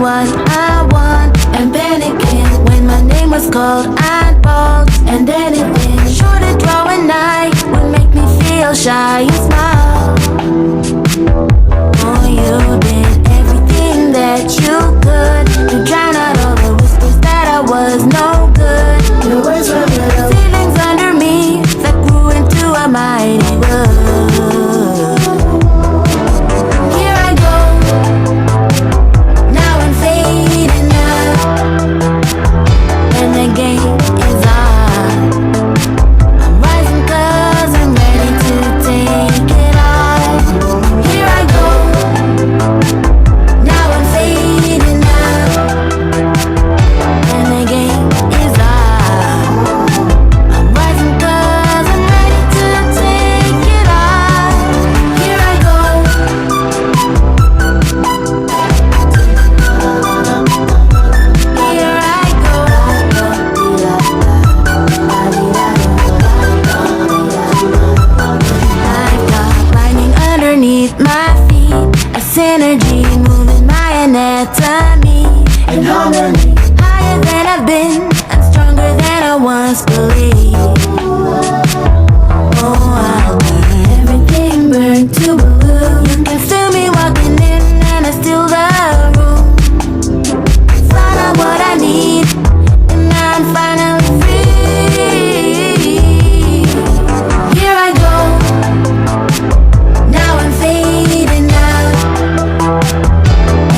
what I want, and then again when my name was called, I'd bald, and then again sure to draw a knife would make me feel shy. You smile, oh you did everything that you could to drown out all the whispers that I was no good. Your words were little seedlings under me that grew into a mighty wood. Here I go, now I'm fading out, and the game is on. I'm rising 'cause I'm ready to take it on. Here I go, now I'm fading out, and the game is on. I'm rising 'cause I'm ready to take it on. Here I go. Here I go. I've got lightning underneath my feet, a synergy moving my anatomy in harmony. Higher than I've been, and stronger than I once believed. Oh, I'll burn everything burn to blue. You can feel me walking in, and I steal the room. Find out what I need, and now I'm finally free. Here I go, now I'm fading out,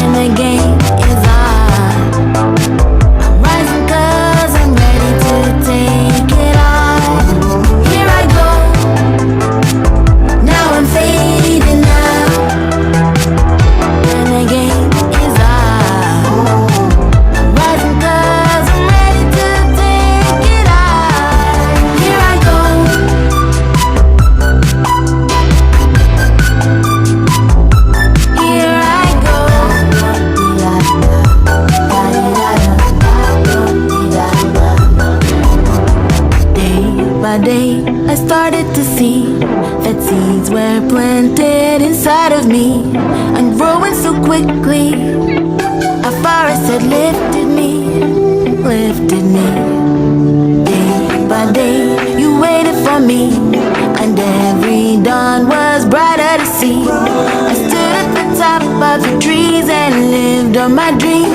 and the game is on. I'm rising 'cause I'm ready to take it on. Here I go, now I'm fading out, and the game is on. I'm rising 'cause I'm ready to take it on. Here I go. Here I go. Day by day, I started to see that seeds were planted inside of me and growing so quickly. A forest had lifted me, lifted me. Day by day, you waited for me, and every dawn was brighter to see. I stood at the top of the trees and lived on my dream.